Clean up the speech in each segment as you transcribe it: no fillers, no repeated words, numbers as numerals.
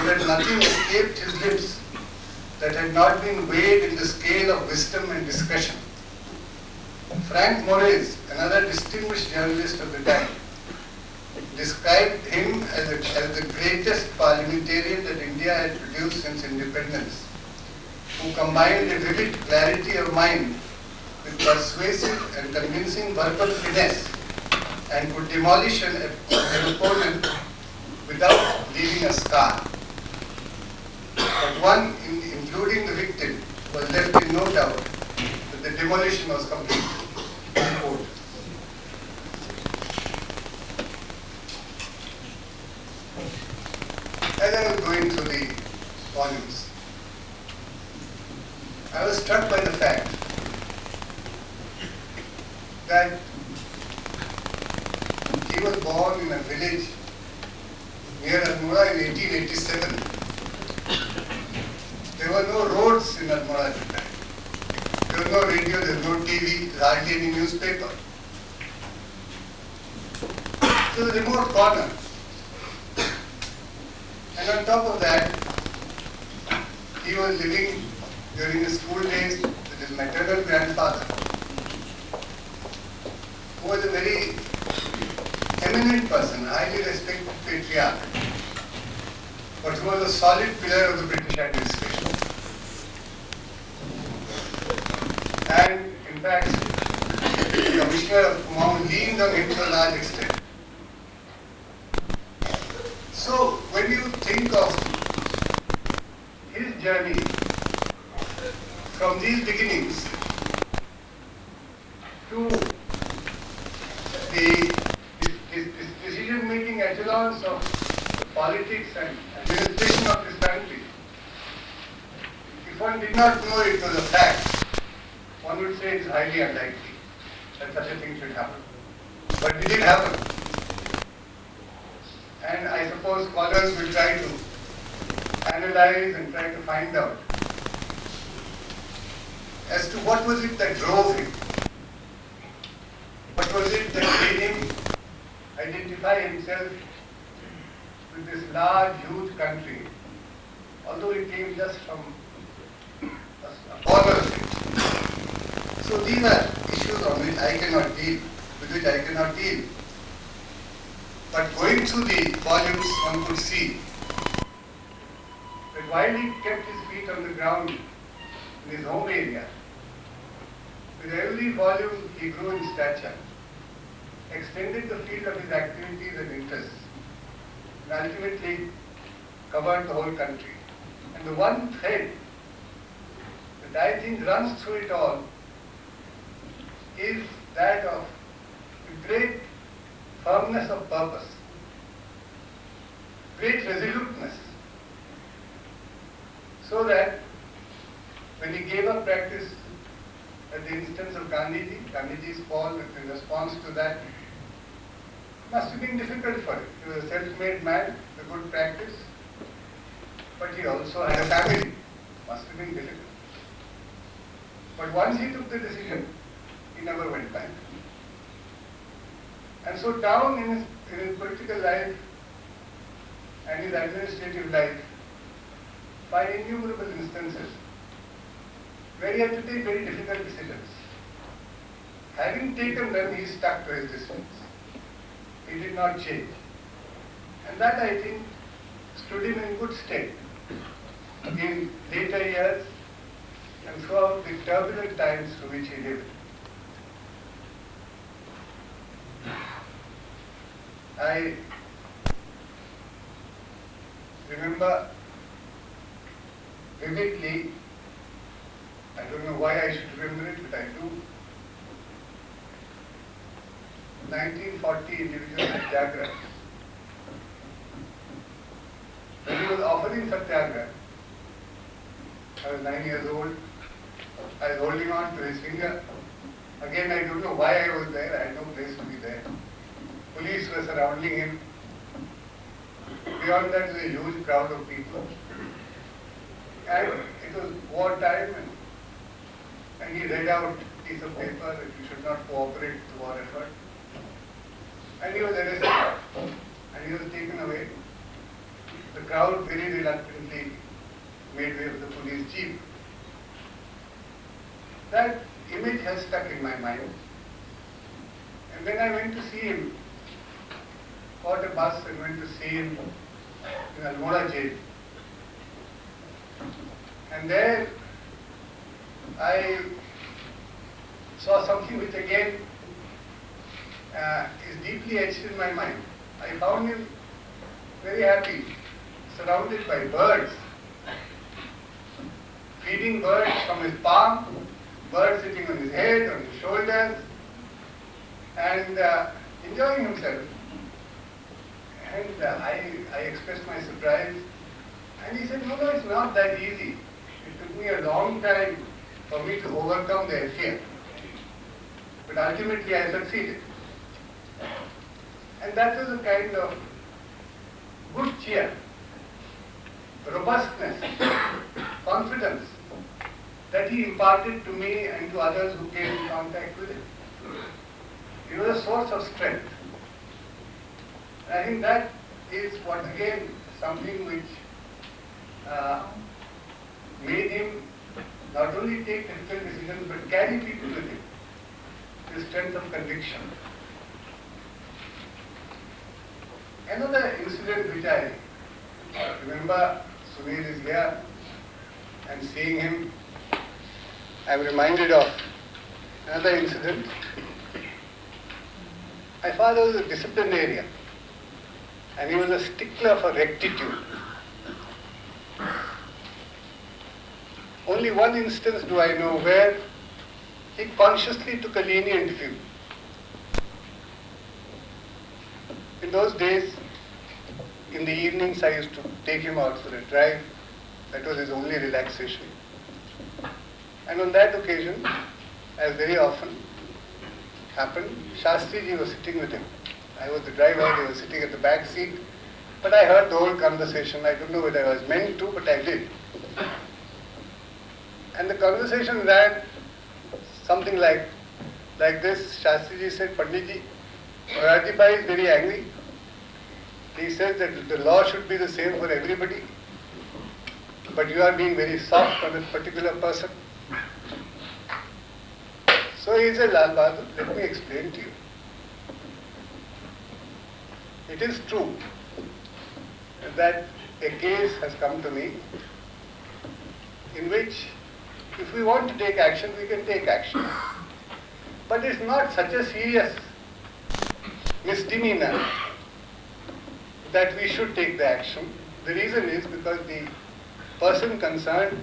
that nothing escaped his lips that had not been weighed in the scale of wisdom and discretion. Frank Morris, another distinguished journalist of the time, described him as the greatest parliamentarian that India had produced since independence, who combined a vivid clarity of mind with persuasive and convincing verbal finesse and could demolish an opponent without leaving a scar. But one, including the victim, was left in no doubt that the demolition was complete. Quote. As I was going through the volumes, I was struck by the fact that he was born in a village near Almora in 1887. There were no roads in Almora at the time. There was no radio, there was no TV, hardly any newspaper. It was a remote corner. And on top of that, he was living during his school days with his maternal grandfather, who was a very eminent person, highly respected patriarch, but who was a solid pillar of the British administration. And in fact, the Commissioner of Command leaned on him to a large extent. So when you think of his journey from these beginnings to the decision-making echelons of politics and administration of this country, if one did not know it was a fact, one would say it's highly unlikely that such a thing should happen. But did it happen? And I suppose scholars will try to analyze and try to find out as to what was it that drove him. What was it that made him identify himself with this large, huge country, although it came just from a corner of it. So these are issues on which I cannot deal, with which I cannot deal. But going through the volumes, one could see that while he kept his feet on the ground in his home area, with every volume he grew in stature, extended the field of his activities and interests, and ultimately covered the whole country. And the one thread that I think runs through it all is that of a great firmness of purpose, great resoluteness, so that when he gave up practice at the instance of Gandhiji, Gandhiji's fall in response to that, it must have been difficult for him. He was a self-made man, a good practice, but he also had a family. Must have been difficult. But once he took the decision, he never went back. And so down in his political life and his administrative life, by innumerable instances, where he had to take very difficult decisions. Having taken them, he stuck to his decisions. He did not change. And that, I think, stood him in good stead in later years and throughout the turbulent times through which he lived. I remember vividly, I don't know why I should remember it, but I do, 1940 individual satyagraha. When he was offering satyagraha, I was 9 years old, I was holding on to his finger. Again, I don't know why I was there, I had no place to be there. Police were surrounding him. Beyond that was a huge crowd of people. And it was wartime, and he read out a piece of paper that you should not cooperate with the war effort. And he was arrested, and he was taken away. the crowd very reluctantly made way of the police jeep. That image has stuck in my mind. And then I went to see him, caught a bus and went to see him in Almora jail. And there I saw something which again is deeply etched in my mind. I found him very happy, surrounded by birds, feeding birds from his palm, birds sitting on his head, on his shoulders, and enjoying himself. And I expressed my surprise, and he said, no, it's not that easy. It took me a long time for me to overcome their fear. But ultimately I succeeded. And that was a kind of good cheer, robustness, confidence that he imparted to me and to others who came in contact with him. It was a source of strength. And I think that is what, again, something which made him not only take difficult decisions but carry people with him. The strength of conviction. Another incident which I remember, Sunil is here, and seeing him, I'm reminded of another incident. My father was a disciplinarian, and he was a stickler for rectitude. Only one instance do I know where he consciously took a lenient view. In those days, in the evenings, I used to take him out for a drive. That was his only relaxation. And on that occasion, as very often happened, Shastriji was sitting with him. I was the driver, he was sitting at the back seat, but I heard the whole conversation. I don't know whether I was meant to, but I did. And the conversation ran something like this. Shastriji said, Panditji, Vajpayee is very angry. He says that the law should be the same for everybody, but you are being very soft on a particular person. So he said, Lal Bahadur, let me explain to you. It is true that a case has come to me in which if we want to take action, we can take action. But it's not such a serious misdemeanor that we should take the action. The reason is because the person concerned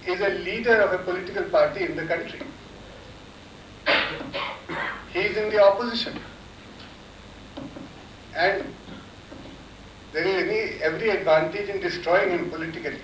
is a leader of a political party in the country. He is in the opposition. And there is every advantage in destroying him politically.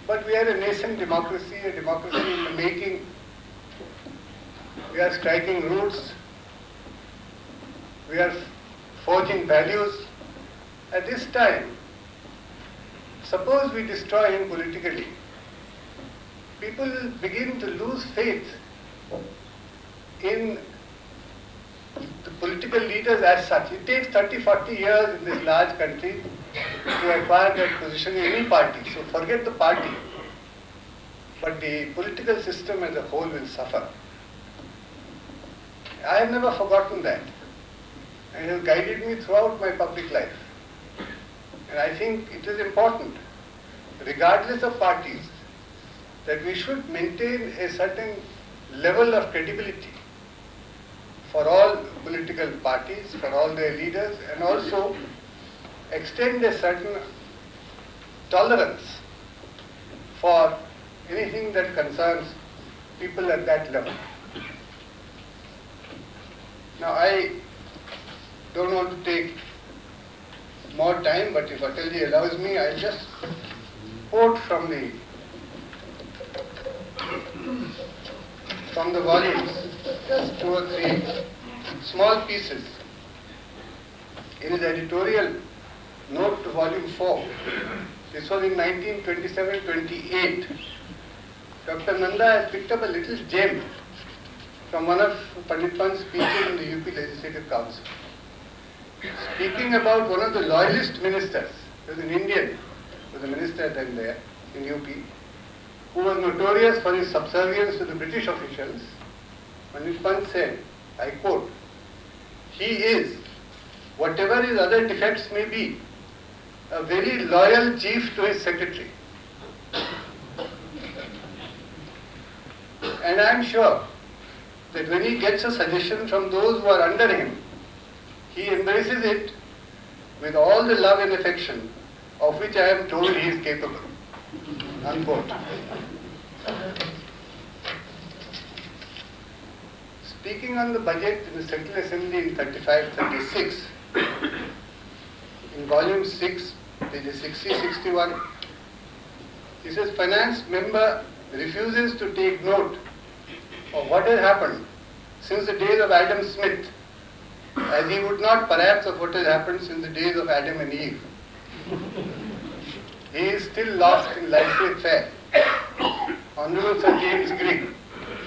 But we are a nascent democracy, a democracy in the making. We are striking roots. We are forging values. At this time, suppose we destroy him politically, people will begin to lose faith in the political leaders as such. It takes 30, 40 years in this large country to acquire that position in any party. So forget the party. But the political system as a whole will suffer. I have never forgotten that. And it has guided me throughout my public life. And I think it is important, regardless of parties, that we should maintain a certain level of credibility for all political parties, for all their leaders, and also extend a certain tolerance for anything that concerns people at that level. Now, I don't want to take more time, but if Atalji allows me, I'll just quote from the volumes, just 2 or 3 small pieces. In his editorial note to volume 4, this was in 1927-28, Dr. Nanda has picked up a little gem from one of Pandit Pant's speeches in the UP Legislative Council. speaking about one of the loyalist ministers, he was an Indian, was a minister then there in UP, who was notorious for his subservience to the British officials, Pandit Pant said, I quote, "He is, whatever his other defects may be, a very loyal chief to his secretary." And I am sure that when he gets a suggestion from those who are under him, he embraces it with all the love and affection of which I am told he is capable. Unquote. Speaking on the budget in the Central Assembly in 35-36, in volume 6, pages 60-61, he says, finance member refuses to take note of what has happened since the days of Adam Smith, as he would not perhaps of what has happened since the days of Adam and Eve. He is still lost in laissez-faire. Honorable Sir James Grigg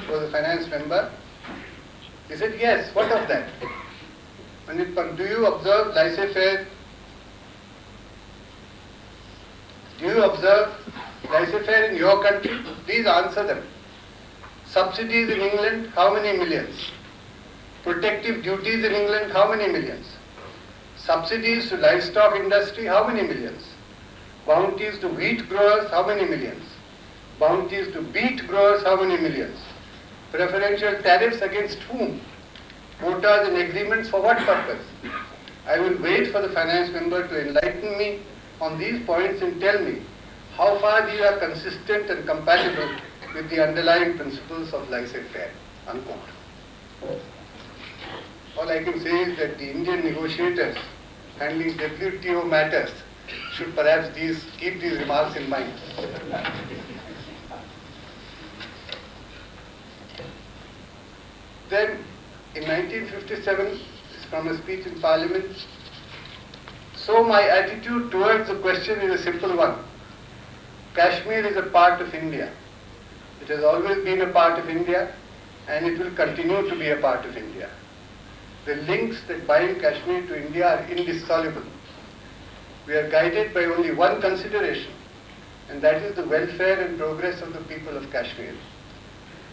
was a finance member. He said, yes, what of that? Pandit Pant, do you observe laissez-faire? Do you observe laissez-faire in your country? Please answer them. Subsidies in England, how many millions? Protective duties in England, how many millions? Subsidies to livestock industry, how many millions? Bounties to wheat growers, how many millions? Bounties to beet growers, how many millions? Preferential tariffs against whom? Quotas and agreements for what purpose? I will wait for the finance member to enlighten me on these points and tell me how far these are consistent and compatible with the underlying principles of laissez-faire. Unquote. All I can say is that the Indian negotiators handling WTO matters should perhaps keep these remarks in mind. Then, in 1957, from a speech in Parliament, so my attitude towards the question is a simple one. Kashmir is a part of India. It has always been a part of India, and it will continue to be a part of India. The links that bind Kashmir to India are indissoluble. We are guided by only one consideration, and that is the welfare and progress of the people of Kashmir.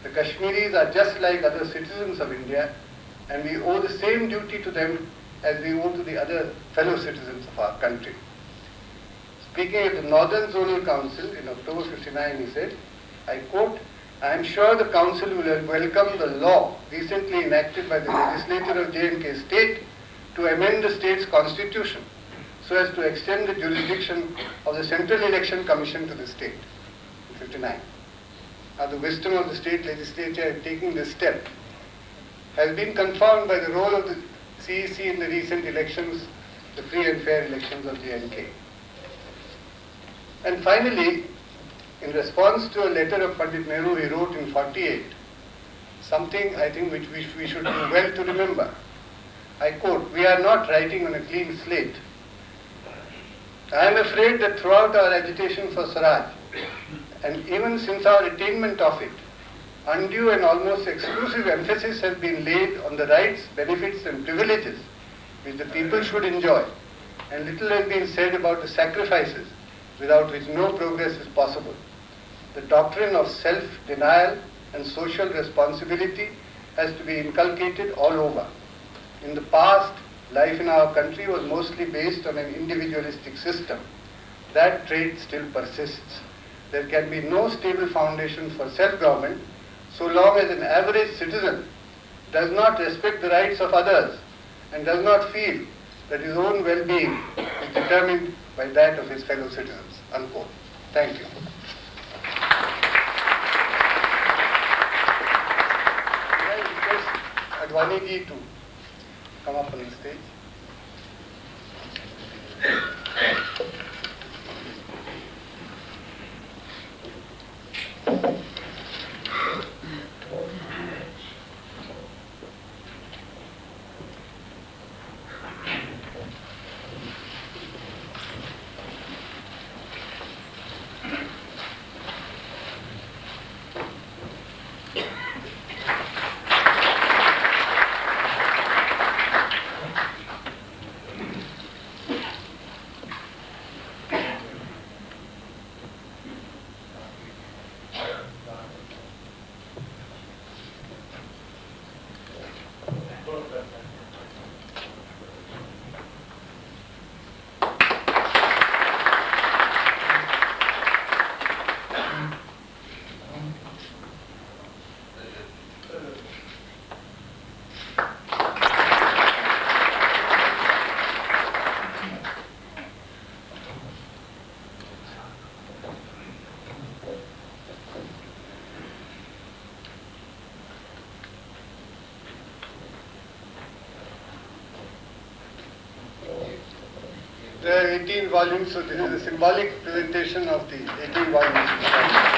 The Kashmiris are just like other citizens of India, and we owe the same duty to them as we owe to the other fellow citizens of our country. Speaking at the Northern Zonal Council in October 59, he said, I quote, I am sure the Council will welcome the law recently enacted by the legislature of J&K State to amend the state's constitution so as to extend the jurisdiction of the Central Election Commission to the state in 59. Now the wisdom of the state legislature in taking this step has been confirmed by the role of the CEC in the recent elections, the free and fair elections of J&K. And finally, in response to a letter of Pandit Nehru he wrote in 48, something I think which we should do well to remember. I quote, we are not writing on a clean slate. I am afraid that throughout our agitation for Swaraj, and even since our attainment of it, undue and almost exclusive emphasis has been laid on the rights, benefits and privileges which the people should enjoy, and little has been said about the sacrifices without which no progress is possible. The doctrine of self-denial and social responsibility has to be inculcated all over. In the past, life in our country was mostly based on an individualistic system. That trait still persists. There can be no stable foundation for self-government so long as an average citizen does not respect the rights of others and does not feel that his own well-being is determined by that of his fellow citizens. Unquote. Thank you. I request Advani ji to come up on the stage. There are 18 volumes, so this is a symbolic presentation of the 18 volumes.